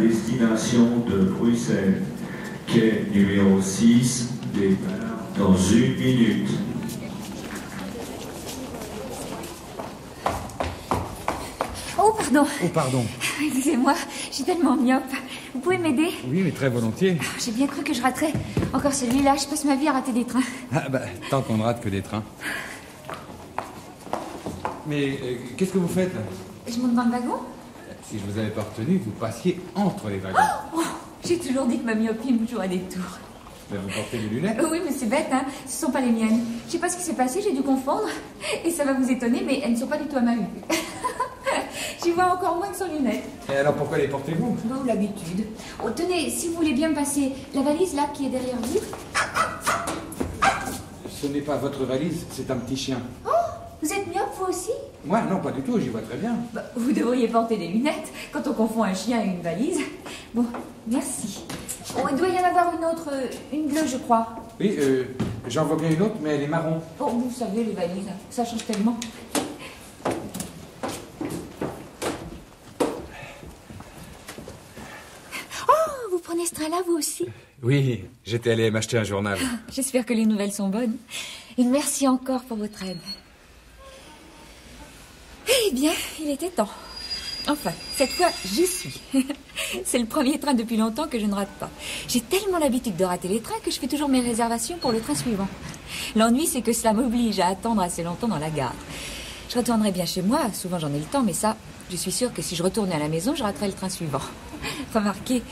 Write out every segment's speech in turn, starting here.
destination de Bruxelles. Quai numéro 6, départ dans 1 minute. Oh, pardon. Oh, pardon. Excusez-moi, je suis tellement myope. Vous pouvez m'aider? Oui, mais très volontiers. J'ai bien cru que je raterais encore celui-là. Je passe ma vie à rater des trains. Ah bah, tant qu'on ne rate que des trains. Mais qu'est-ce que vous faites là? Je monte dans le wagon? Si je vous avais pas retenu, vous passiez entre les wagons. Oh, j'ai toujours dit que ma myopie me joue à des tours. Mais vous portez des lunettes? Oui, mais c'est bête, hein. Ce sont pas les miennes. Je sais pas ce qui s'est passé, j'ai dû confondre. Et ça va vous étonner, mais elles ne sont pas du tout à ma vue. J'y vois encore moins que sans lunettes. Et alors pourquoi les portez-vous? Bon, l'habitude. Oh, tenez, si vous voulez bien me passer la valise là qui est derrière vous. Ce n'est pas votre valise, c'est un petit chien. Oh, vous êtes myope vous aussi? Moi, non, pas du tout, j'y vois très bien. Bah, vous devriez porter des lunettes quand on confond un chien et une valise. Bon, merci. Oh, il doit y en avoir une autre, une bleue, je crois. Oui, j'en vois bien une autre, mais elle est marron. Oh, vous savez, les valises, ça change tellement. Oh, vous prenez ce train-là, vous aussi? Oui, j'étais allé m'acheter un journal. J'espère que les nouvelles sont bonnes. Et merci encore pour votre aide. Eh bien, il était temps. Enfin, cette fois, j'y suis. C'est le premier train depuis longtemps que je ne rate pas. J'ai tellement l'habitude de rater les trains que je fais toujours mes réservations pour le train suivant. L'ennui, c'est que cela m'oblige à attendre assez longtemps dans la gare. Je retournerai bien chez moi, souvent j'en ai le temps, mais ça, je suis sûre que si je retournais à la maison, je raterais le train suivant. Remarquez,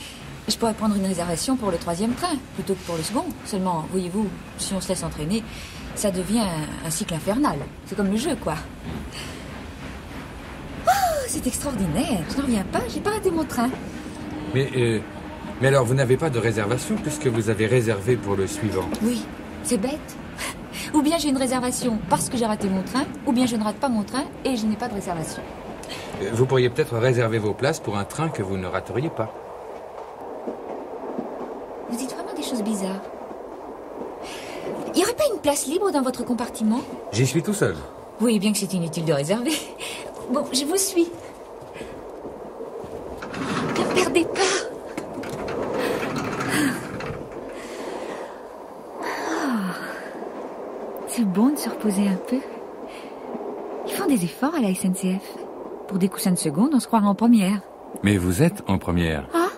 je pourrais prendre une réservation pour le 3e train, plutôt que pour le second. Seulement, voyez-vous, si on se laisse entraîner, ça devient un cycle infernal. C'est comme le jeu, quoi. C'est extraordinaire, je n'en reviens pas, j'ai pas raté mon train. Mais alors, vous n'avez pas de réservation puisque vous avez réservé pour le suivant? Oui, c'est bête. Ou bien j'ai une réservation parce que j'ai raté mon train, ou bien je ne rate pas mon train et je n'ai pas de réservation. Vous pourriez peut-être réserver vos places pour un train que vous ne rateriez pas. Vous dites vraiment des choses bizarres. Il n'y aurait pas une place libre dans votre compartiment? J'y suis tout seul. Oui, bien que c'est inutile de réserver. Bon, je vous suis. Ne perdez pas. Oh. C'est bon de se reposer un peu. Ils font des efforts à la SNCF. Pour des coussins de seconde, on se croirait en première. Mais vous êtes en première. Ah?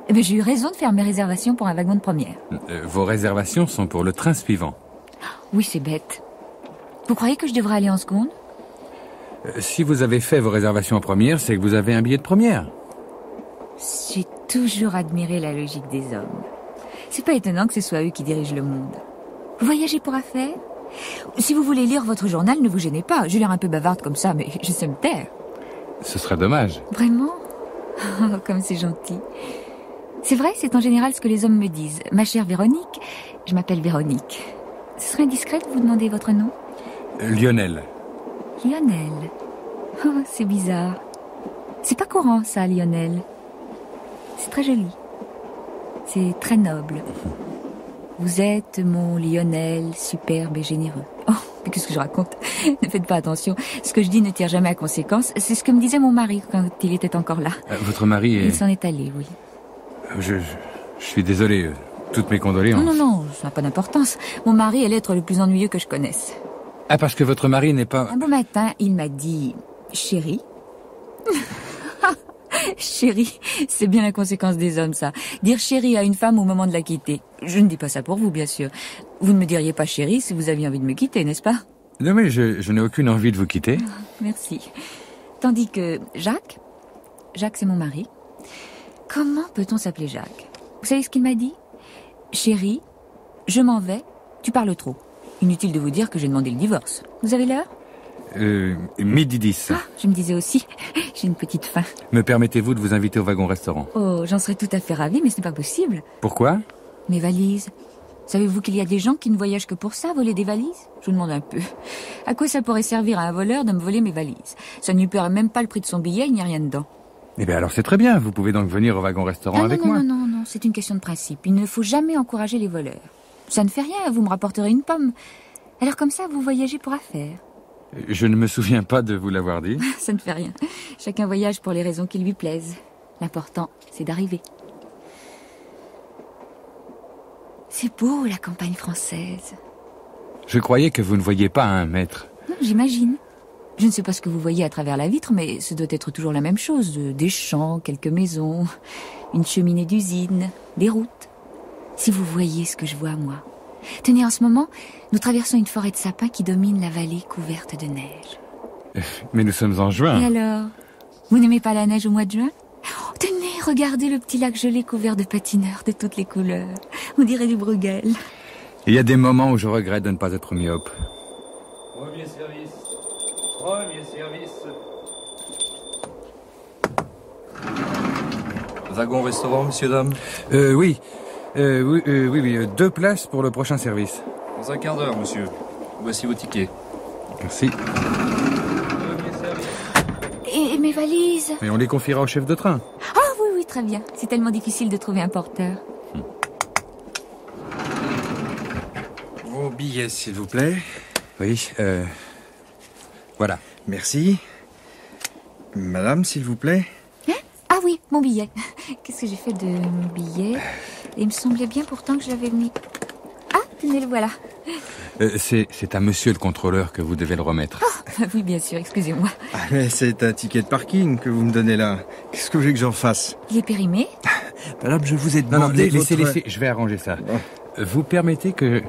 Eh bien, j'ai eu raison de faire mes réservations pour un wagon de première. Vos réservations sont pour le train suivant. Oui, c'est bête. Vous croyez que je devrais aller en seconde? Si vous avez fait vos réservations en première, c'est que vous avez un billet de première. J'ai toujours admiré la logique des hommes. C'est pas étonnant que ce soit eux qui dirigent le monde. Vous voyagez pour affaires? Si vous voulez lire votre journal, ne vous gênez pas. J'ai l'air un peu bavarde comme ça, mais je sais me taire. Ce serait dommage. Vraiment? Oh, comme c'est gentil. C'est vrai, c'est en général ce que les hommes me disent. Ma chère Véronique, je m'appelle Véronique. Ce serait indiscret de vous demander votre nom? Lionel. Lionel. Oh, c'est bizarre. C'est pas courant, ça, Lionel. C'est très joli. C'est très noble. Vous êtes mon Lionel superbe et généreux. Oh, mais qu'est-ce que je raconte? Ne faites pas attention. Ce que je dis ne tire jamais à conséquence. C'est ce que me disait mon mari quand il était encore là. Votre mari est... Il s'en est allé, oui. Je suis désolé. Toutes mes condoléances. Non, ça n'a pas d'importance. Mon mari est l'être le plus ennuyeux que je connaisse. Ah, parce que votre mari n'est pas... Un beau matin, il m'a dit « Chérie ». Chérie, c'est bien la conséquence des hommes, ça. Dire chérie à une femme au moment de la quitter. Je ne dis pas ça pour vous, bien sûr. Vous ne me diriez pas chérie si vous aviez envie de me quitter, n'est-ce pas? Non, mais je n'ai aucune envie de vous quitter. Merci. Tandis que Jacques, c'est mon mari. Comment peut-on s'appeler Jacques? Vous savez ce qu'il m'a dit? Chérie, je m'en vais, tu parles trop. Inutile de vous dire que j'ai demandé le divorce. Vous avez l'heure? 12h10. Ah, je me disais aussi, j'ai une petite faim. Me permettez-vous de vous inviter au wagon-restaurant? Oh, j'en serais tout à fait ravie, mais ce n'est pas possible. Pourquoi? Mes valises. Savez-vous qu'il y a des gens qui ne voyagent que pour ça, voler des valises? Je vous demande un peu. À quoi ça pourrait servir à un voleur de me voler mes valises? Ça ne lui paierait même pas le prix de son billet, il n'y a rien dedans. Eh bien alors c'est très bien, vous pouvez donc venir au wagon-restaurant avec moi. Non, c'est une question de principe. Il ne faut jamais encourager les voleurs. Ça ne fait rien, vous me rapporterez une pomme. Alors comme ça, vous voyagez pour affaires. Je ne me souviens pas de vous l'avoir dit. Ça ne fait rien. Chacun voyage pour les raisons qui lui plaisent. L'important, c'est d'arriver. C'est beau, la campagne française. Je croyais que vous ne voyiez pas un mètre. Non, j'imagine. Je ne sais pas ce que vous voyez à travers la vitre, mais ce doit être toujours la même chose. Des champs, quelques maisons, une cheminée d'usine, des routes. Si vous voyez ce que je vois, moi. Tenez, en ce moment, nous traversons une forêt de sapins qui domine la vallée couverte de neige. Mais nous sommes en juin. Et alors, vous n'aimez pas la neige au mois de juin? Oh, tenez, regardez le petit lac gelé couvert de patineurs de toutes les couleurs. On dirait du Bruegel. Il y a des moments où je regrette de ne pas être myope. Premier service. Premier service. Wagon-restaurant, messieurs, dames. Oui. Oui. 2 places pour le prochain service. Dans un quart d'heure, monsieur. Voici vos tickets. Merci. Premier service. Et mes valises? Mais on les confiera au chef de train. Ah oui, très bien. C'est tellement difficile de trouver un porteur. Vos billets, s'il vous plaît. Oui, voilà. Merci. Madame, s'il vous plaît. Ah oui, mon billet. Qu'est-ce que j'ai fait de mon billet? Il me semblait bien pourtant que je l'avais mis. Ah, tenez, le voilà. C'est à monsieur le contrôleur que vous devez le remettre. Ah, oui, bien sûr, excusez-moi. Ah, mais c'est un ticket de parking que vous me donnez là. Qu'est-ce que vous voulez que j'en fasse? Il est périmé? Madame, je vous ai Non, demandé laissez, je vais arranger ça. Vous permettez que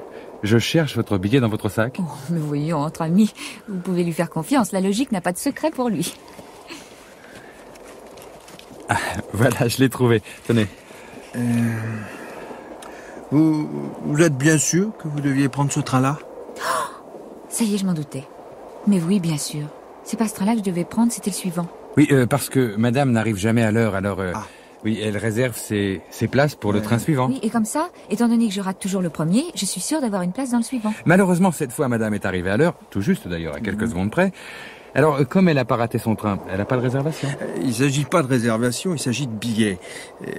je cherche votre billet dans votre sac? Oh, mais voyons, entre amis, vous pouvez lui faire confiance. La logique n'a pas de secret pour lui. Ah, voilà, je l'ai trouvé. Tenez. Vous êtes bien sûr que vous deviez prendre ce train-là? Ça y est, je m'en doutais. Mais oui, bien sûr. C'est pas ce train-là que je devais prendre, c'était le suivant. Oui, parce que madame n'arrive jamais à l'heure, alors... Oui, elle réserve ses places pour le train suivant. Oui, et comme ça, étant donné que je rate toujours le premier, je suis sûre d'avoir une place dans le suivant. Malheureusement, cette fois, madame est arrivée à l'heure, tout juste d'ailleurs, à quelques secondes près. Alors, comme elle n'a pas raté son train, elle n'a pas de réservation? Il ne s'agit pas de réservation, il s'agit de billets.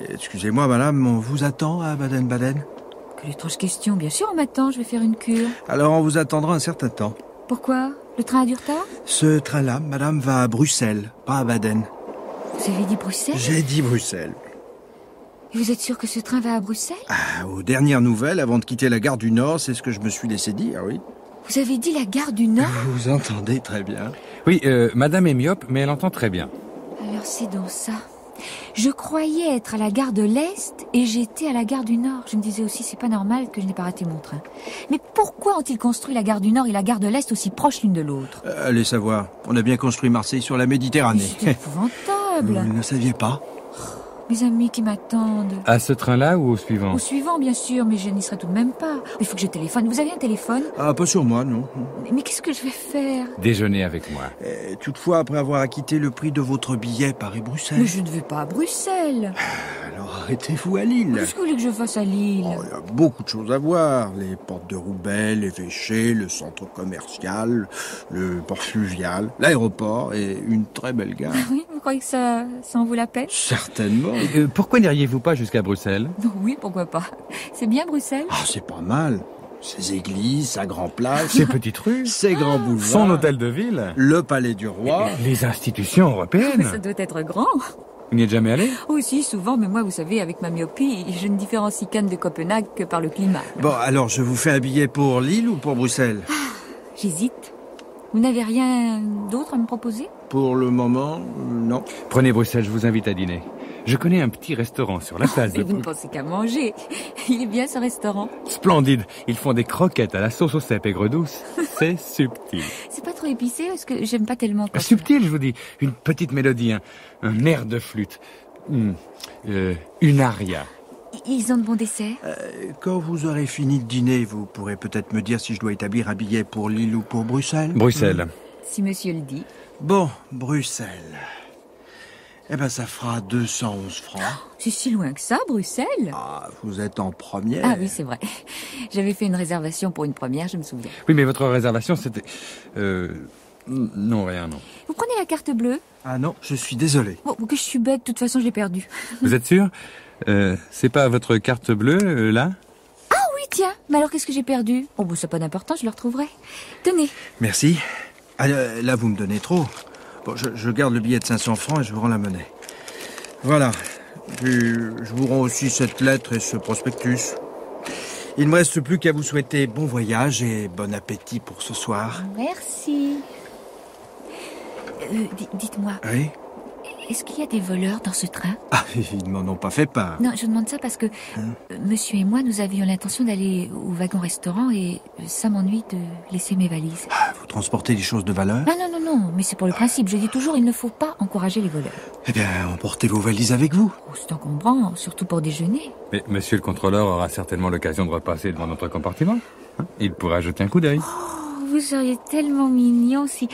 Excusez-moi, madame, on vous attend à Baden-Baden? Quelle étrange question. Bien sûr, on m'attend, je vais faire une cure. Alors, on vous attendra un certain temps. Pourquoi? Le train a du retard? Ce train-là, madame, va à Bruxelles, pas à Baden. Vous avez dit Bruxelles? J'ai dit Bruxelles. Et vous êtes sûr que ce train va à Bruxelles? Ah, aux dernières nouvelles, avant de quitter la gare du Nord, c'est ce que je me suis laissé dire, oui. Vous avez dit la gare du Nord? Vous entendez très bien. Oui, madame est myope, mais elle entend très bien. Alors c'est donc ça. Je croyais être à la gare de l'Est et j'étais à la gare du Nord. Je me disais aussi, c'est pas normal que je n'ai pas raté mon train. Mais pourquoi ont-ils construit la gare du Nord et la gare de l'Est aussi proches l'une de l'autre? Allez savoir, on a bien construit Marseille sur la Méditerranée. C'est épouvantable. Vous ne saviez pas? Mes amis qui m'attendent. À ce train-là ou au suivant? Au suivant, bien sûr, mais je n'y serai tout de même pas. Il faut que je téléphone. Vous avez un téléphone? Ah, pas sur moi, non. Mais qu'est-ce que je vais faire? Déjeuner avec moi. Toutefois, après avoir acquitté le prix de votre billet Paris-Bruxelles... Mais je ne vais pas à Bruxelles. Alors arrêtez-vous à Lille. Qu'est-ce que vous voulez que je fasse à Lille? Oh, il y a beaucoup de choses à voir. Les portes de Roubaix, l'évêché, le centre commercial, le port fluvial, l'aéroport et une très belle gare. Oui, vous croyez que ça en vaut la peine? Certainement. Pourquoi n'iriez-vous pas jusqu'à Bruxelles? Oui, pourquoi pas. C'est bien Bruxelles? Ah, c'est pas mal. Ses églises, sa grande place, Ces petites rues, ses grands boulevards, son hôtel de ville, le palais du roi. les institutions européennes. Ça doit être grand. Vous n'y êtes jamais allé? Aussi, souvent, mais moi, vous savez, avec ma myopie, je ne différencie Cannes de Copenhague que par le climat. Bon, alors je vous fais un billet pour Lille ou pour Bruxelles? J'hésite. Vous n'avez rien d'autre à me proposer? Pour le moment, non. Prenez Bruxelles, je vous invite à dîner. Je connais un petit restaurant sur la place Et vous ne pensez qu'à manger. Il est bien ce restaurant. Splendide. Ils font des croquettes à la sauce aux cèpes aigre douce. C'est subtil. C'est pas trop épicé parce que j'aime pas tellement. Subtil, je vous dis. Une petite mélodie, un air de flûte. Une aria. Ils ont de bons desserts? Quand vous aurez fini de dîner, vous pourrez peut-être me dire si je dois établir un billet pour Lille ou pour Bruxelles. Bruxelles. Si monsieur le dit. Bon, Bruxelles. Eh ben, ça fera 211 francs. C'est si loin que ça, Bruxelles? Ah, vous êtes en première. Ah oui, c'est vrai. J'avais fait une réservation pour une première, je me souviens. Oui, mais votre réservation, c'était... Non, rien, non. Vous prenez la carte bleue? Ah non, je suis désolé. Oh, que je suis bête, de toute façon, je l'ai perdue. Vous êtes sûr? C'est pas votre carte bleue, là? Ah oui, tiens. Mais alors, qu'est-ce que j'ai perdu? Oh, bon, ça n'a pas d'importance, je le retrouverai. Tenez. Merci. Ah, là, vous me donnez trop. Bon, je garde le billet de 500 francs et je vous rends la monnaie. Voilà. Puis, je vous rends aussi cette lettre et ce prospectus. Il ne me reste plus qu'à vous souhaiter bon voyage et bon appétit pour ce soir. Merci. Dites-moi, Oui? est-ce qu'il y a des voleurs dans ce train? Ah, ils ne m'en ont pas fait part. Non, je demande ça parce que monsieur et moi, nous avions l'intention d'aller au wagon-restaurant et ça m'ennuie de laisser mes valises. Ah, vous transportez des choses de valeur? Non, mais c'est pour le principe. Je dis toujours, il ne faut pas encourager les voleurs. Eh bien, emportez vos valises avec vous. Oh, c'est encombrant, surtout pour déjeuner. Mais monsieur le contrôleur aura certainement l'occasion de repasser devant notre compartiment. Hein? Il pourra jeter un coup d'œil. Oh, vous seriez tellement mignon si...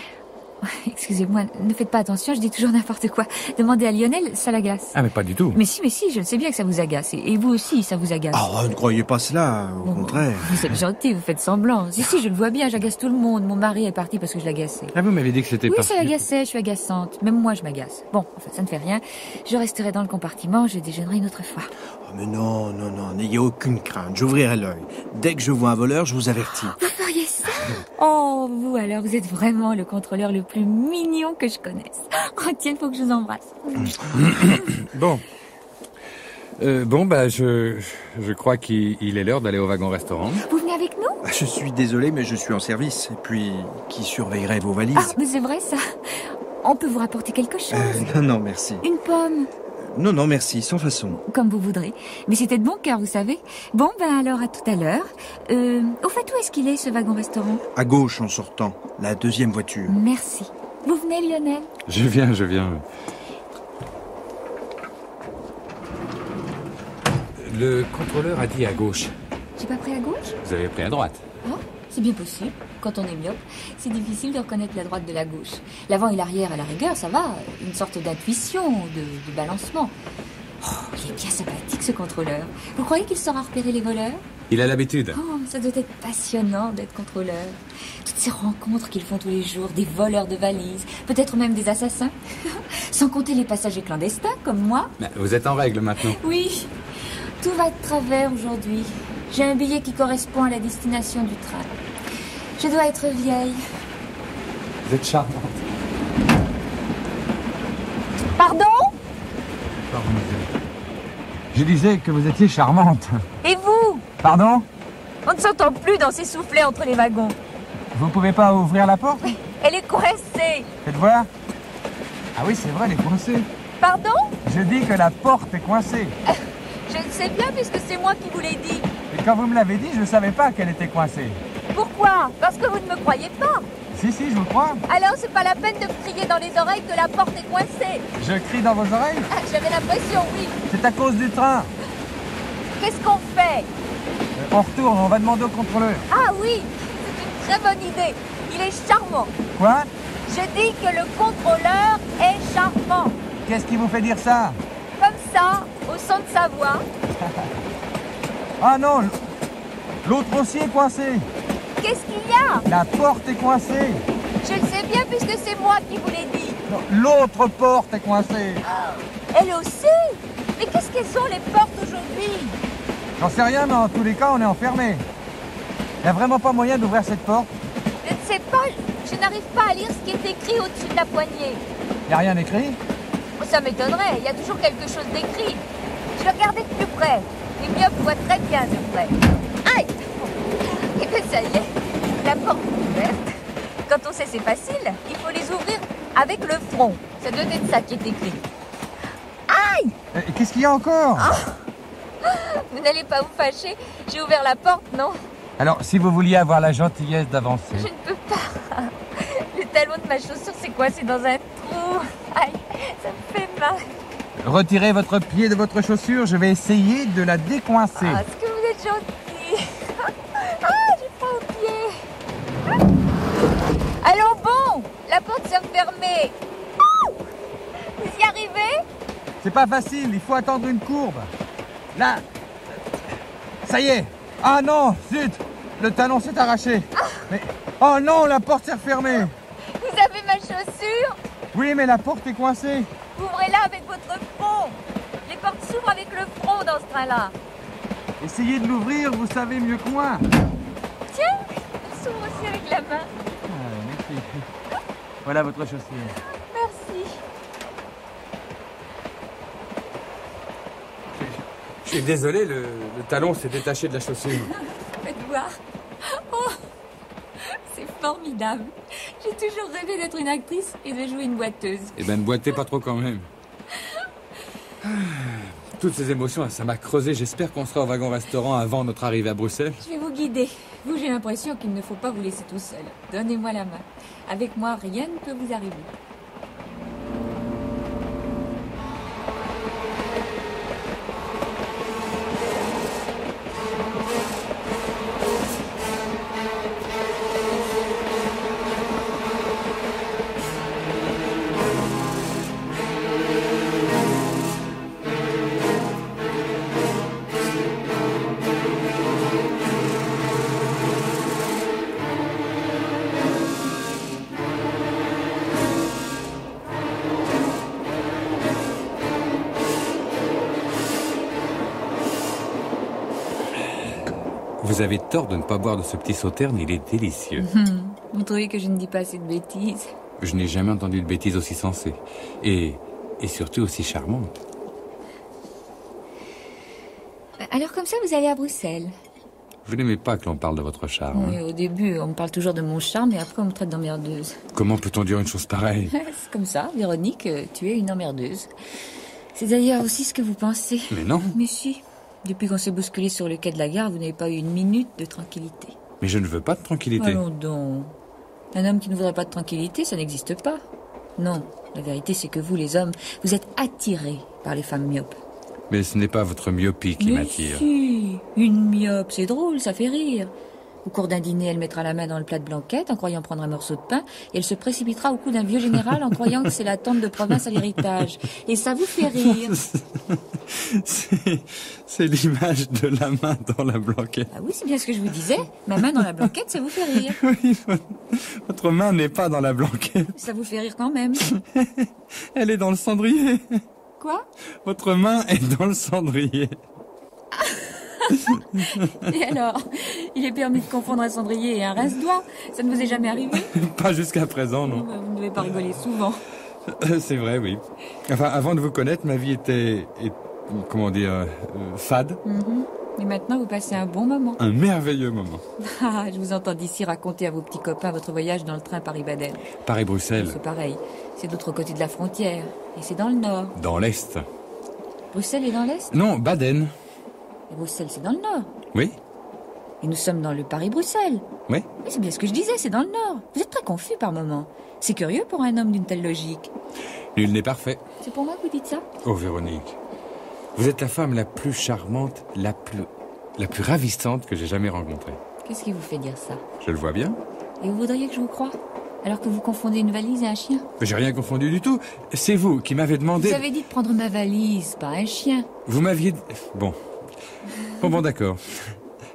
Excusez-moi, ne faites pas attention, je dis toujours n'importe quoi. Demandez à Lionel, ça l'agace. Ah, mais pas du tout. Mais si, je le sais bien que ça vous agace. Et vous aussi, ça vous agace. Oh, ne croyez pas cela, au contraire. Vous êtes gentil, vous faites semblant. Si, je le vois bien, j'agace tout le monde. Mon mari est parti parce que je l'agaçais. Ah, vous m'avez dit que c'était Oui, pas... ça l'agaçait, je suis agaçante. Même moi, je m'agace. Bon, enfin, ça ne fait rien. Je resterai dans le compartiment, je déjeunerai une autre fois. Oh, mais non, n'ayez aucune crainte. J'ouvrirai l'œil. Dès que je vois un voleur, je vous avertis. Vous feriez ça? Oh, vous alors, vous êtes vraiment le contrôleur le plus mignon que je connaisse. Oh, tiens, faut que je vous embrasse. Bon. Je crois qu'il est l'heure d'aller au wagon-restaurant. Vous venez avec nous? Je suis désolé, mais je suis en service. Et puis, qui surveillerait vos valises? Ah, mais c'est vrai, ça. On peut vous rapporter quelque chose. Non, merci. Une pomme. Non, merci, sans façon. Comme vous voudrez. Mais c'était de bon cœur, vous savez. Bon, alors, à tout à l'heure. Au fait, où est-ce qu'il est, ce wagon-restaurant? À gauche, en sortant. La deuxième voiture. Merci. Vous venez, Lionel? Je viens. Le contrôleur a dit à gauche. J'ai pas pris à gauche? Vous avez pris à droite. Oh, c'est bien possible. Quand on est myope, c'est difficile de reconnaître la droite de la gauche. L'avant et l'arrière, à la rigueur, ça va. Une sorte d'intuition, de balancement. Oh, il est bien sympathique, ce contrôleur. Vous croyez qu'il saura repérer les voleurs? Il a l'habitude. Oh, ça doit être passionnant d'être contrôleur. Toutes ces rencontres qu'ils font tous les jours, des voleurs de valises, peut-être même des assassins. Sans compter les passagers clandestins, comme moi. Mais vous êtes en règle maintenant. Oui, tout va de travers aujourd'hui. J'ai un billet qui correspond à la destination du train. Je dois être vieille. Vous êtes charmante. Pardon? Pardon, monsieur. Je disais que vous étiez charmante. Et vous? Pardon? On ne s'entend plus dans ces soufflets entre les wagons. Vous pouvez pas ouvrir la porte? Elle est coincée. Faites voir. Ah oui, c'est vrai, elle est coincée. Pardon? Je dis que la porte est coincée. Je le sais bien puisque c'est moi qui vous l'ai dit. Et quand vous me l'avez dit, je ne savais pas qu'elle était coincée. Pourquoi? Parce que vous ne me croyez pas. Si, je vous crois. Alors c'est pas la peine de me crier dans les oreilles que la porte est coincée. Je crie dans vos oreilles? Ah, j'avais l'impression, oui. C'est à cause du train. Qu'est-ce qu'on fait? On retourne, on va demander au contrôleur. Ah oui, c'est une très bonne idée. Il est charmant. Quoi? Je dis que le contrôleur est charmant. Qu'est-ce qui vous fait dire ça? Comme ça, au son de sa voix. Ah non, l'autre aussi est coincé. Qu'est-ce qu'il y a? La porte est coincée. Je le sais bien puisque c'est moi qui vous l'ai dit. Non, l'autre porte est coincée. Elle aussi? Mais qu'est-ce qu'elles sont les portes aujourd'hui? J'en sais rien, mais en tous les cas, on est enfermé. Il n'y a vraiment pas moyen d'ouvrir cette porte? Je ne sais pas, je n'arrive pas à lire ce qui est écrit au-dessus de la poignée. Il n'y a rien écrit? Oh, ça m'étonnerait, il y a toujours quelque chose d'écrit. Je vais regarder de plus près. Les myopes voient très bien de près. Aïe! Et bien ça y est, la porte est ouverte. Quand on sait c'est facile, il faut les ouvrir avec le front. Ça doit être ça qui est écrit. Aïe! Qu'est-ce qu'il y a encore? Vous n'allez pas vous fâcher, j'ai ouvert la porte, non? Alors, si vous vouliez avoir la gentillesse d'avancer. Je ne peux pas. Le talon de ma chaussure s'est coincé dans un trou. Aïe, ça me fait mal. Retirez votre pied de votre chaussure, je vais essayer de la décoincer. Ah, est-ce que vous êtes gentil? Ah, j'ai froid aux pieds. Allons bon, la porte s'est refermée. Vous y arrivez? C'est pas facile, il faut attendre une courbe. Là, ça y est. Ah non, zut, le talon s'est arraché. Mais, oh non, la porte s'est refermée. Vous avez ma chaussure? Oui, mais la porte est coincée. Ouvrez-la avec votre front. Les portes s'ouvrent avec le front dans ce train-là. Essayez de l'ouvrir, vous savez mieux que moi. Tiens, elle s'ouvre aussi avec la main. Merci. Voilà votre chaussure. Merci. suis désolé, le talon s'est détaché de la chaussure. Faites voir. Oh, c'est formidable. J'ai toujours rêvé d'être une actrice et de jouer une boiteuse. Eh ben, ne boitez pas trop quand même. Toutes ces émotions, ça m'a creusé. J'espère qu'on sera au wagon-restaurant avant notre arrivée à Bruxelles. Je vais vous guider. Vous, j'ai l'impression qu'il ne faut pas vous laisser tout seul. Donnez-moi la main. Avec moi, rien ne peut vous arriver. Vous avez tort de ne pas boire de ce petit sauterne, il est délicieux. Vous trouvez que je ne dis pas assez de bêtises? Je n'ai jamais entendu de bêtises aussi sensées. Et surtout aussi charmantes. Alors comme ça, vous allez à Bruxelles? Vous n'aimez pas que l'on parle de votre charme. Oui, au début, on me parle toujours de mon charme et après on me traite d'emmerdeuse. Comment peut-on dire une chose pareille? C'est comme ça, Véronique, tu es une emmerdeuse. C'est d'ailleurs aussi ce que vous pensez. Mais non. Mais si. Depuis qu'on s'est bousculé sur le quai de la gare, vous n'avez pas eu une minute de tranquillité. Mais je ne veux pas de tranquillité. Allons donc. Un homme qui ne voudrait pas de tranquillité, ça n'existe pas. Non, la vérité c'est que vous, les hommes, vous êtes attirés par les femmes myopes. Mais ce n'est pas votre myopie qui Mais m'attire. si, une myope, c'est drôle, ça fait rire. Au cours d'un dîner, elle mettra la main dans le plat de blanquette en croyant prendre un morceau de pain et elle se précipitera au cou d'un vieux général en croyant que c'est la tante de province à l'héritage. Et ça vous fait rire. C'est l'image de la main dans la blanquette. Ah oui, c'est bien ce que je vous disais. Ma main dans la blanquette, ça vous fait rire. Oui, votre main n'est pas dans la blanquette. Ça vous fait rire quand même. Elle est dans le cendrier. Quoi? Votre main est dans le cendrier. Et alors, il est permis de confondre un cendrier et un rince-doigt. Ça ne vous est jamais arrivé? Pas jusqu'à présent, non. Vous ne devez pas rigoler souvent. C'est vrai, oui. Enfin, avant de vous connaître, ma vie était comment dire, fade. Et maintenant, vous passez un bon moment. Un merveilleux moment. Ah, je vous entends d'ici raconter à vos petits copains votre voyage dans le train Paris-Baden. Paris-Bruxelles. C'est pareil. C'est de l'autre côté de la frontière. Et c'est dans le nord. Dans l'Est. Bruxelles est dans l'Est? Non, Baden. Et Bruxelles, c'est dans le nord. Oui. Et nous sommes dans le Paris-Bruxelles. Oui. Oui, c'est bien ce que je disais, c'est dans le nord. Vous êtes très confus par moments. C'est curieux pour un homme d'une telle logique. Nul n'est parfait. C'est pour moi que vous dites ça? Oh, Véronique. Vous êtes la femme la plus charmante, la plus ravissante que j'ai jamais rencontrée. Qu'est-ce qui vous fait dire ça? Je le vois bien. Et vous voudriez que je vous croie? Alors que vous confondez une valise et un chien? Mais j'ai rien confondu du tout. C'est vous qui m'avez demandé... Vous avez dit de prendre ma valise, pas un chien. Vous m'aviez... Bon, d'accord.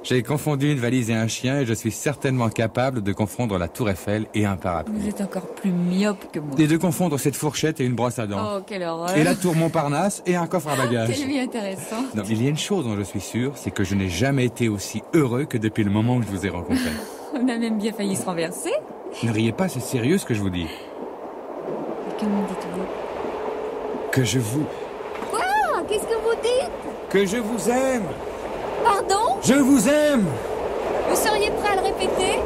J'ai confondu une valise et un chien et je suis certainement capable de confondre la tour Eiffel et un parapluie. Vous êtes encore plus myope que moi. Et de confondre cette fourchette et une brosse à dents. Oh, quelle horreur. Et la tour Montparnasse et un coffre à bagages. Quelle vie intéressante. Non, il y a une chose dont je suis sûr, c'est que je n'ai jamais été aussi heureux que depuis le moment où je vous ai rencontré. On a même bien failli se renverser. Ne riez pas, c'est sérieux ce que je vous dis. Que me dites-vous? Que je vous... Quoi? Qu'est-ce que vous dites? Que je vous aime. Pardon? Je vous aime. Vous seriez prêt à le répéter?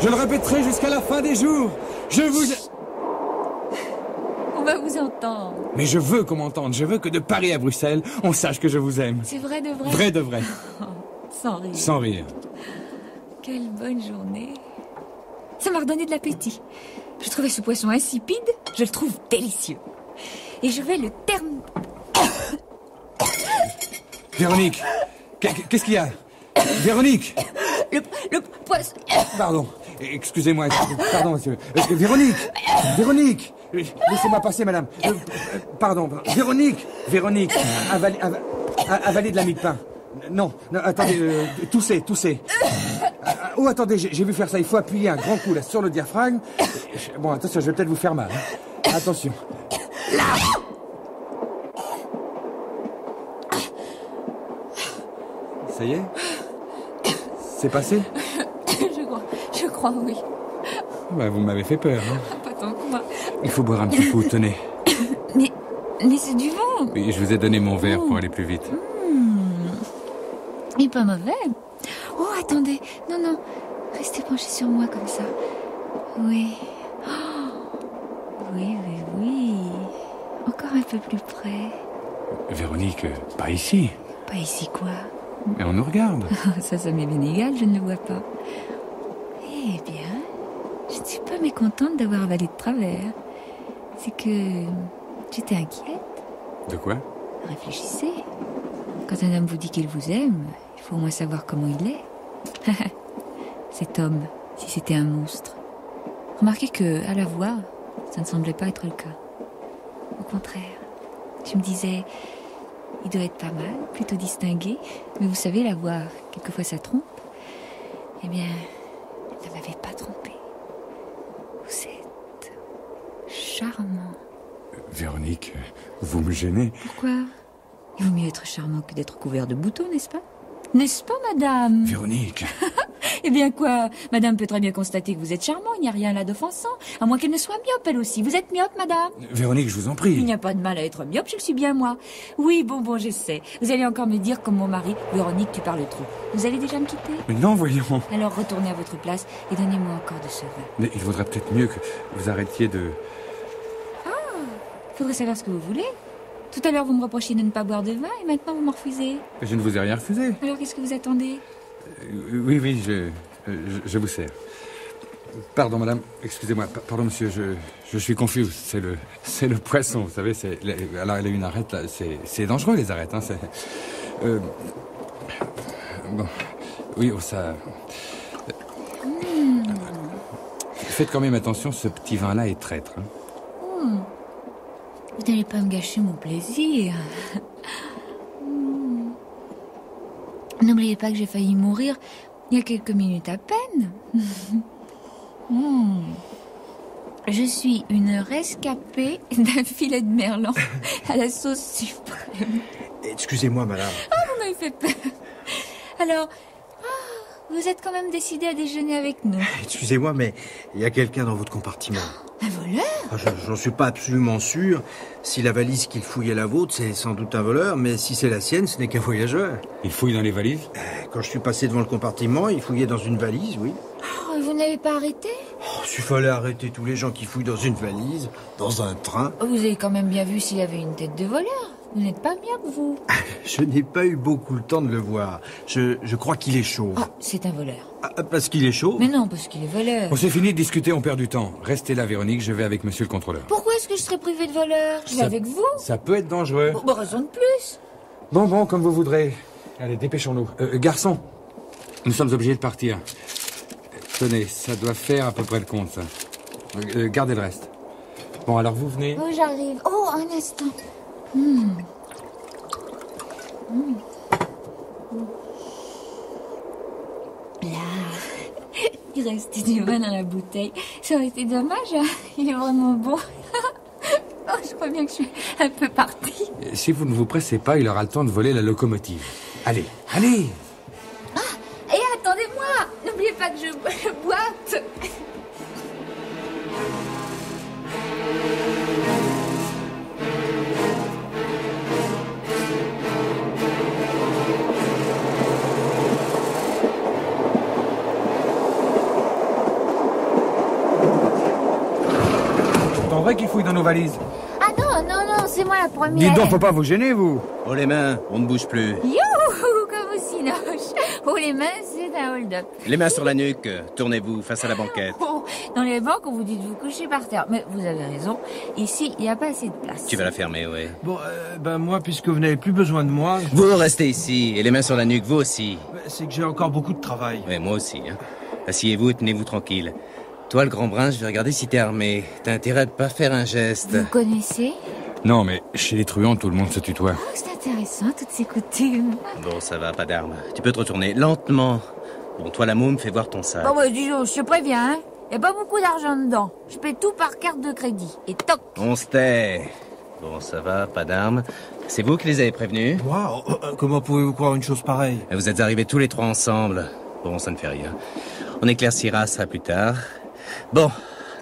Je le répéterai jusqu'à la fin des jours. Je vous... On va vous entendre. Mais je veux qu'on m'entende. Je veux que de Paris à Bruxelles, on sache que je vous aime. C'est vrai de vrai? Vrai de vrai. Sans rire. Sans rire. Quelle bonne journée. Ça m'a redonné de l'appétit. Je trouvais ce poisson insipide, je le trouve délicieux. Et je vais le terme... Véronique, qu'est-ce qu'il y a? Véronique! Le poisson... Pardon, excusez-moi, pardon monsieur. Véronique! Laissez-moi passer madame. Pardon, Véronique, avalez de la mie de pain. Non, attendez, toussez. Oh, attendez, j'ai vu faire ça. Il faut appuyer un grand coup là sur le diaphragme. Bon, attention, je vais peut-être vous faire mal. Hein. Attention. Là. Ça y est? C'est passé? Je crois, oui. Bah, vous m'avez fait peur. Hein. Pas tant que moi. Il faut boire un petit coup, tenez. Mais c'est du vin. Oui, je vous ai donné mon verre pour aller plus vite. Il n'est pas mauvais. Oh, attendez. Non. Restez penchés sur moi comme ça. Oui. Oh. Oui. Encore un peu plus près. Véronique, pas ici. Pas ici quoi? Mais on nous regarde. Ça m'est bien égal, je ne le vois pas. Eh bien, je ne suis pas mécontente d'avoir avalé de travers. C'est que j'étais inquiète. De quoi? Réfléchissez. Quand un homme vous dit qu'il vous aime, il faut au moins savoir comment il est. Cet homme, si c'était un monstre. Remarquez que, à la voir, ça ne semblait pas être le cas. Au contraire, je me disais, il doit être pas mal, plutôt distingué. Mais vous savez, la voir, quelquefois ça trompe. Eh bien, il ne m'avait pas trompé. Vous êtes charmant. Véronique, vous me gênez. Pourquoi? Il vaut mieux être charmant que d'être couvert de boutons, n'est-ce pas? N'est-ce pas, madame? Véronique. Eh bien quoi? Madame peut très bien constater que vous êtes charmant, il n'y a rien là d'offensant. À moins qu'elle ne soit myope, elle aussi. Vous êtes myope, madame? Véronique, je vous en prie. Il n'y a pas de mal à être myope, je le suis bien, moi. Oui, bon, je sais. Vous allez encore me dire, comme mon mari, Véronique, tu parles trop. Vous allez déjà me quitter? Mais non, voyons. Alors retournez à votre place et donnez-moi encore de ce vin. Mais il vaudrait peut-être mieux que vous arrêtiez de... Faudrait savoir ce que vous voulez. Tout à l'heure, vous me reprochiez de ne pas boire de vin et maintenant, vous m'en refusez. Je ne vous ai rien refusé. Alors, qu'est-ce que vous attendez? Oui, je vous sers. Pardon, madame. Excusez-moi. Pardon, monsieur. Je suis confus. C'est le poisson, vous savez. Alors, elle a une arête, là. C'est dangereux, les arêtes, hein. Bon. Oui, ça... Faites quand même attention, ce petit vin-là est traître. Hein. Vous n'allez pas me gâcher mon plaisir. N'oubliez pas que j'ai failli mourir il y a quelques minutes à peine. Je suis une rescapée d'un filet de merlan à la sauce suprême. Excusez-moi, madame. Vous m'avez fait peur. Alors, vous êtes quand même décidé à déjeuner avec nous. Excusez-moi, mais il y a quelqu'un dans votre compartiment. Un voleur? J'en suis pas absolument sûr. Si la valise qu'il fouille est la vôtre, c'est sans doute un voleur, mais si c'est la sienne, ce n'est qu'un voyageur. Il fouille dans les valises? Quand je suis passé devant le compartiment, il fouillait dans une valise, oui. Vous n'avez pas arrêté? S'il fallait arrêter tous les gens qui fouillent dans une valise, dans un train... Vous avez quand même bien vu s'il avait une tête de voleur. Vous n'êtes pas myope, vous? Je n'ai pas eu beaucoup le temps de le voir. Je crois qu'il est chauve. C'est un voleur. Parce qu'il est chauve? Mais non, parce qu'il est voleur. Bon, c'est fini de discuter, on perd du temps. Restez là, Véronique, je vais avec monsieur le contrôleur. Pourquoi est-ce que je serais privé de voleur? Je vais avec vous. Ça peut être dangereux. Bon, raison de plus. Bon, comme vous voudrez. Allez, dépêchons-nous. Garçon, nous sommes obligés de partir. Tenez, ça doit faire à peu près le compte, ça. Gardez le reste. Bon, alors vous venez. Oh, j'arrive. Oh, un instant. Là, il restait du vin dans la bouteille. Ça aurait été dommage, hein. Il est vraiment bon. Oh, je crois bien que je suis un peu partie. Si vous ne vous pressez pas, il aura le temps de voler la locomotive. Allez. Et attendez-moi. N'oubliez pas que je boite. C'est vrai qu'il fouille dans nos valises. Ah non, c'est moi la première. Dites donc, faut pas vous gêner, vous. Oh les mains, on ne bouge plus. Youhou, comme au cinoche. Oh, les mains, c'est un hold-up. Les mains sur la nuque, tournez-vous face à la banquette. Oh, dans les banques, on vous dit de vous coucher par terre. Mais vous avez raison, ici, il n'y a pas assez de place. Tu vas la fermer, oui. Bon, moi, puisque vous n'avez plus besoin de moi, Vous restez ici, et les mains sur la nuque, vous aussi. c'est que j'ai encore beaucoup de travail. Oui, moi aussi. Hein. Asseyez-vous et tenez-vous tranquille. Toi, le grand brin, je vais regarder si t'es armé. T'as intérêt à ne pas faire un geste. Vous connaissez? Non, mais chez les truands, tout le monde se tutoie. Oh, c'est intéressant, toutes ces coutumes. Bon, ça va, pas d'armes. Tu peux te retourner lentement. Bon, toi, la môme, fais voir ton sac. Bon, bah, dis donc, je te préviens, hein. Il n'y a pas beaucoup d'argent dedans. Je paie tout par carte de crédit. Et toc. On se tait. Bon, ça va, pas d'armes. C'est vous qui les avez prévenus? Waouh, comment pouvez-vous croire une chose pareille? Vous êtes arrivés tous les trois ensemble. Bon, ça ne fait rien. On éclaircira ça plus tard. Bon,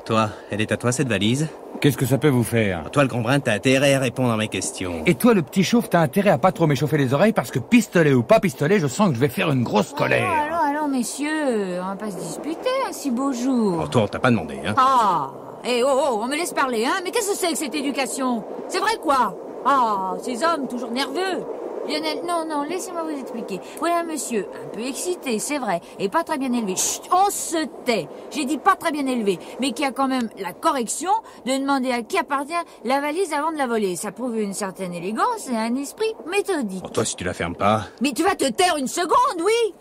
toi, elle est à toi, cette valise? Qu'est-ce que ça peut vous faire? Toi, le grand brin, t'as intérêt à répondre à mes questions. Et toi, le petit chauve, t'as intérêt à pas trop m'échauffer les oreilles parce que pistolet ou pas pistolet, je sens que je vais faire une grosse colère. Allons, messieurs, on va pas se disputer un si beau jour. Oh, toi, on t'a pas demandé, hein. Ah, on me laisse parler, hein. Mais qu'est-ce que c'est que cette éducation? C'est vrai quoi? Ah, ces hommes toujours nerveux. Lionel, non, laissez-moi vous expliquer. Voilà un monsieur, un peu excité, c'est vrai, et pas très bien élevé. Chut, on se tait. J'ai dit pas très bien élevé, mais qui a quand même la correction de demander à qui appartient la valise avant de la voler. Ça prouve une certaine élégance et un esprit méthodique. Oh, toi, si tu la fermes pas... Mais tu vas te taire une seconde, oui?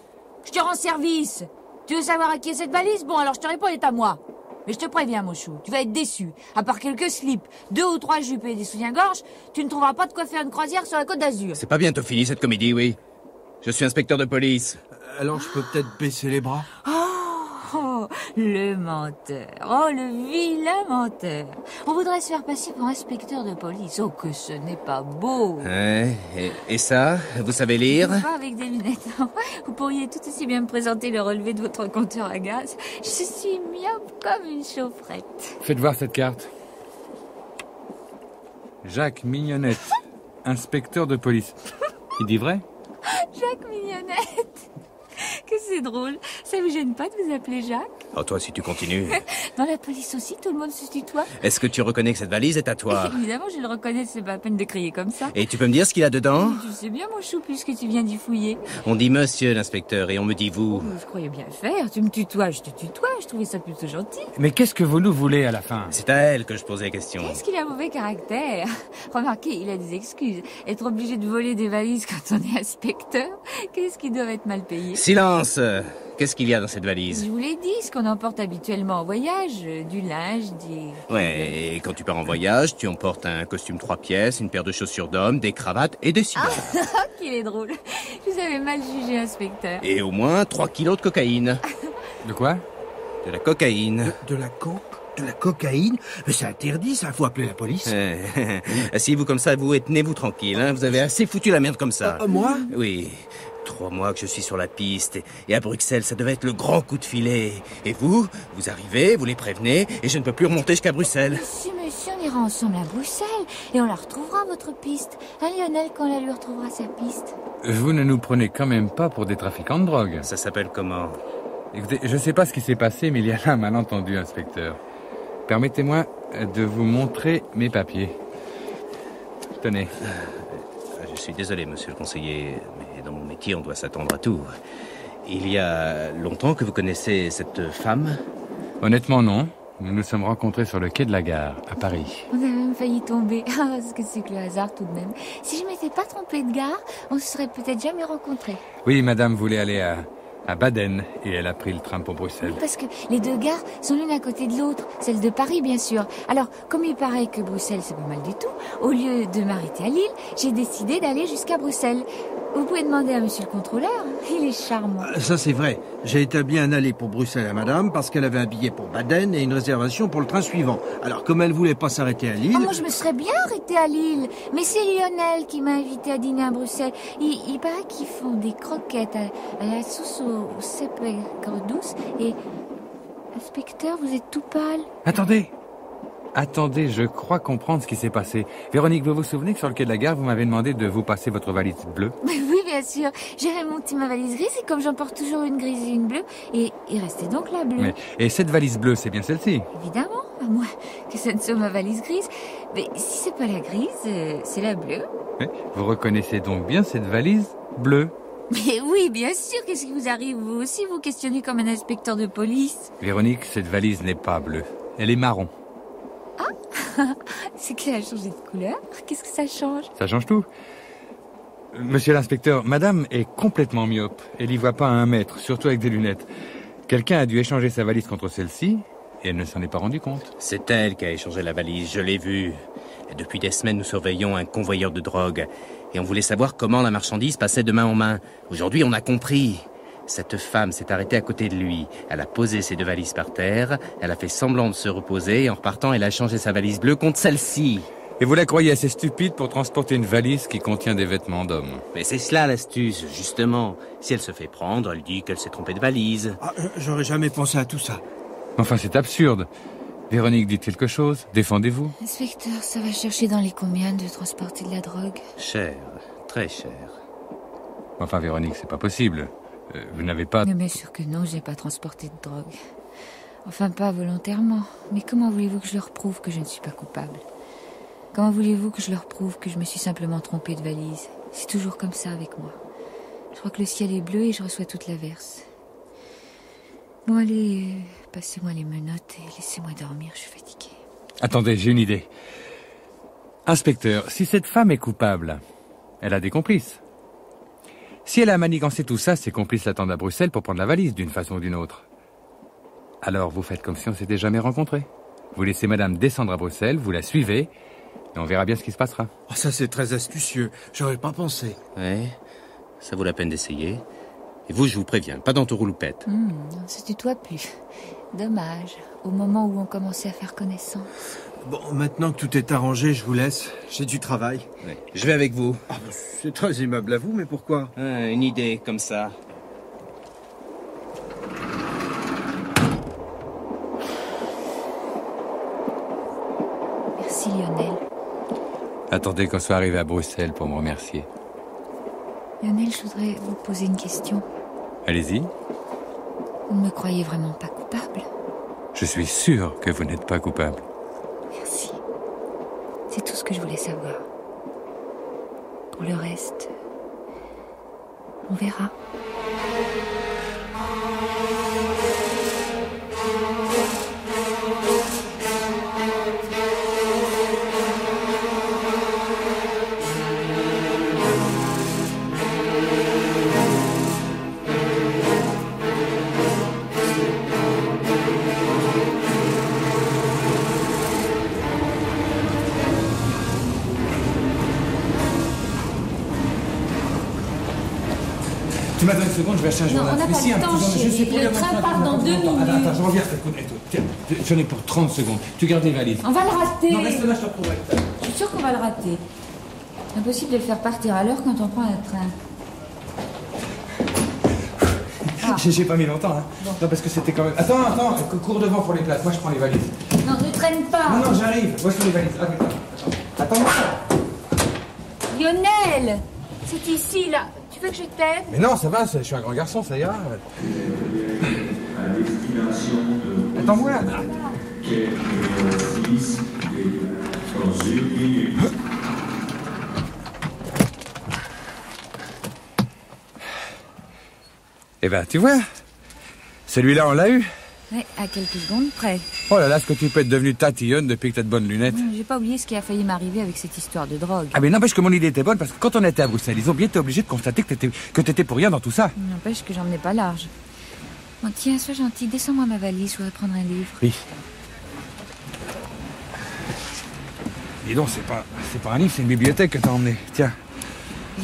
Je te rends service. Tu veux savoir à qui est cette valise? Bon, alors je te réponds, elle est à moi. Mais je te préviens, mon chou, tu vas être déçu. À part quelques slips, 2 ou 3 jupes et des soutiens-gorge, tu ne trouveras pas de quoi faire une croisière sur la Côte d'Azur. C'est pas bientôt fini, cette comédie, oui. Je suis inspecteur de police. Alors je peux peut-être baisser les bras? Oh, le menteur. Oh, le vilain menteur. On voudrait se faire passer pour inspecteur de police. Oh, que ce n'est pas beau. Et ça, vous savez lire? Pas avec des lunettes, non. Vous pourriez tout aussi bien me présenter le relevé de votre compteur à gaz. Je suis myope comme une chaufferette. Faites voir cette carte. Jacques Mignonnette, inspecteur de police. Il dit vrai? Jacques Mignonnette. Que c'est drôle. Ça vous gêne pas de vous appeler Jacques? Oh, toi, si tu continues... Dans la police aussi, tout le monde se tutoie. Est-ce que tu reconnais que cette valise est à toi? Évidemment, je le reconnais, c'est pas la peine de crier comme ça. Et tu peux me dire ce qu'il y a dedans? Tu sais bien, mon chou, puisque tu viens d'y fouiller. On dit monsieur l'inspecteur et on me dit vous. Je croyais bien faire. Tu me tutoies, je te tutoie. Je trouvais ça plutôt gentil. Mais qu'est-ce que vous nous voulez à la fin? C'est à elle que je posais la question. Est-ce qu'il a un mauvais caractère? Remarquez, il a des excuses. Être obligé de voler des valises quand on est inspecteur, qu'est-ce qui doit être mal payé? Silence! Qu'est-ce qu'il y a dans cette valise? Je vous l'ai dit, ce qu'on emporte habituellement en voyage. Du linge, des... Ouais, et quand tu pars en voyage, tu emportes un costume 3 pièces, une paire de chaussures d'homme, des cravates et des cigares. Ah, qu'il est drôle. Je vous avais mal jugé, inspecteur. Et au moins 3 kilos de cocaïne. De quoi? De la cocaïne. De la coke? De la cocaïne? Mais c'est interdit, ça, faut appeler la police. Asseyez-vous comme ça, vous, tenez-vous tranquille, hein. Vous avez assez foutu la merde comme ça. Moi? Oui. 3 mois que je suis sur la piste. Et à Bruxelles, ça devait être le grand coup de filet. Et vous arrivez, vous les prévenez, et je ne peux plus remonter jusqu'à Bruxelles. Si, monsieur, on ira ensemble à Bruxelles, et on la retrouvera, votre piste. Hein, Lionel, quand on lui retrouvera sa piste? Vous ne nous prenez quand même pas pour des trafiquants de drogue. Ça s'appelle comment? Écoutez, je sais pas ce qui s'est passé, mais il y a là un malentendu, inspecteur. Permettez-moi de vous montrer mes papiers. Tenez. Je suis désolé, monsieur le conseiller, mais dans mon métier, on doit s'attendre à tout. Il y a longtemps que vous connaissez cette femme? Honnêtement, non. Nous nous sommes rencontrés sur le quai de la gare, à Paris. On a même failli tomber. Ah, ce que c'est que le hasard, tout de même. Si je m'étais pas trompée de gare, on se serait peut-être jamais rencontrés. Oui, madame voulait aller à Baden, et elle a pris le train pour Bruxelles. Oui, parce que les 2 gares sont l'une à côté de l'autre. Celle de Paris, bien sûr. Alors, comme il paraît que Bruxelles, c'est pas mal du tout, au lieu de m'arrêter à Lille, j'ai décidé d'aller jusqu'à Bruxelles. Vous pouvez demander à monsieur le contrôleur, il est charmant. Ça, c'est vrai. J'ai établi un aller pour Bruxelles à madame parce qu'elle avait un billet pour Baden et une réservation pour le train suivant. Alors, comme elle voulait pas s'arrêter à Lille... Oh, moi, je me serais bien arrêtée à Lille. Mais c'est Lionel qui m'a invité à dîner à Bruxelles. Il paraît qu'ils font des croquettes à la sauce au cèpe douce. Et... Inspecteur, vous êtes tout pâle. Attendez, je crois comprendre ce qui s'est passé. Véronique, vous vous souvenez que sur le quai de la gare, vous m'avez demandé de vous passer votre valise bleue? Oui, bien sûr. J'ai remonté ma valise grise et comme j'emporte toujours une grise et une bleue, et il restait donc la bleue. Et cette valise bleue, c'est bien celle-ci? Évidemment, à moins que ça ne soit ma valise grise. Mais si c'est pas la grise, c'est la bleue. Vous reconnaissez donc bien cette valise bleue? Mais oui, bien sûr. Qu'est-ce qui vous arrive? Vous aussi, vous questionnez comme un inspecteur de police. Véronique, cette valise n'est pas bleue. Elle est marron. C'est qu'elle a changé de couleur. Qu'est-ce que ça change? Ça change tout. Monsieur l'inspecteur, madame est complètement myope. Elle y voit pas à 1 mètre, surtout avec des lunettes. Quelqu'un a dû échanger sa valise contre celle-ci, et elle ne s'en est pas rendu compte. C'est elle qui a échangé la valise, je l'ai vue. Depuis des semaines, nous surveillons un convoyeur de drogue. Et on voulait savoir comment la marchandise passait de main en main. Aujourd'hui, on a compris. Cette femme s'est arrêtée à côté de lui. Elle a posé ses 2 valises par terre. Elle a fait semblant de se reposer. Et en repartant, elle a changé sa valise bleue contre celle-ci. Et vous la croyez assez stupide pour transporter une valise qui contient des vêtements d'homme? Mais c'est cela l'astuce, justement. Si elle se fait prendre, elle dit qu'elle s'est trompée de valise. J'aurais jamais pensé à tout ça. Enfin, c'est absurde. Véronique, dites quelque chose. Défendez-vous. Inspecteur, ça va chercher dans les combien de transporter de la drogue? Cher, très cher. Enfin, Véronique, c'est pas possible. Vous n'avez pas... Mais bien sûr que non, j'ai pas transporté de drogue. Enfin, pas volontairement. Mais comment voulez-vous que je leur prouve que je ne suis pas coupable? Comment voulez-vous que je leur prouve que je me suis simplement trompée de valise? C'est toujours comme ça avec moi. Je crois que le ciel est bleu et je reçois toute l'averse. Bon, allez, passez-moi les menottes et laissez-moi dormir, je suis fatiguée. Attendez, j'ai une idée. Inspecteur, si cette femme est coupable, elle a des complices. Si elle a manigancé tout ça, ses complices l'attendent à Bruxelles pour prendre la valise, d'une façon ou d'une autre. Alors vous faites comme si on s'était jamais rencontrés. Vous laissez madame descendre à Bruxelles, vous la suivez, et on verra bien ce qui se passera. Oh, ça, c'est très astucieux. J'aurais pas pensé. Ouais, ça vaut la peine d'essayer. Et vous, je vous préviens, pas d'entourloupette. On se tutoie plus. Dommage, au moment où on commençait à faire connaissance. Bon, maintenant que tout est arrangé, je vous laisse. J'ai du travail. Ouais. Je vais avec vous. Ah, bah, c'est très aimable à vous, mais pourquoi? Une idée, comme ça. Merci Lionel. Attendez qu'on soit arrivé à Bruxelles pour me remercier. Lionel, je voudrais vous poser une question. Allez-y. Vous ne me croyez vraiment pas coupable? Je suis sûr que vous n'êtes pas coupable. Merci. C'est tout ce que je voulais savoir. Pour le reste, on verra. Tu m'attends une seconde, je vais acheter un journal. on n'a Mais pas si, le un temps, petit journal, chérie. je sais pas, Le train part dans 2 minutes. Attends, je reviens. Écoute, tiens, j'en ai pour 30 secondes. Tu gardes les valises. On va le rater. Non, reste là, je te retrouverai. Je suis sûre qu'on va le rater. Impossible de le faire partir à l'heure quand on prend un train. J'ai pas mis longtemps, hein. Non, parce que c'était quand même... Attends, cours devant pour les places. Moi, je prends les valises. Non, ne traîne pas. Non, j'arrive. Voici les valises. Attends-moi. Lionel, c'est ici, là. Tu veux que je t'aide? Mais non, ça va, je suis un grand garçon, ça ira. À destination de Attends-moi. quai numéro 6 dans 1 minute. Eh ben, tu vois, celui-là, on l'a eu. Ouais, à quelques secondes près. Oh là là, ce que tu peux être devenue tatillonne depuis que t'as de bonnes lunettes. J'ai pas oublié ce qui a failli m'arriver avec cette histoire de drogue. Ah mais n'empêche que mon idée était bonne parce que quand on était à Bruxelles, ils ont bien été obligés de constater que t'étais pour rien dans tout ça. N'empêche que j'en ai pas large. Bon, tiens, sois gentil, descends-moi ma valise, je voudrais prendre un livre. Oui. Dis donc, c'est pas un livre, c'est une bibliothèque que t'as emmené. Tiens.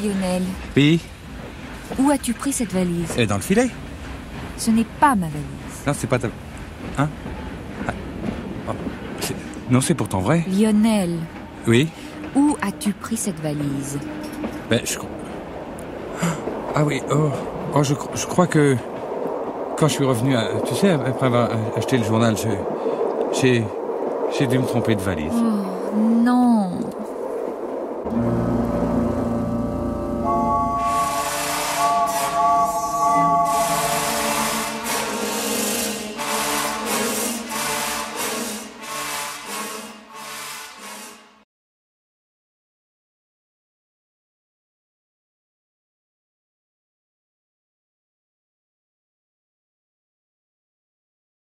Lionel, Oui. où as-tu pris cette valise? Et dans le filet? Ce n'est pas ma valise. Non, c'est pas ta... Hein? Ah. Oh. Non, c'est pourtant vrai. Lionel, Oui. où as-tu pris cette valise? Ben, Ah oui, je crois que... Quand je suis revenu, tu sais, après avoir acheté le journal, j'ai dû me tromper de valise. Oh, non.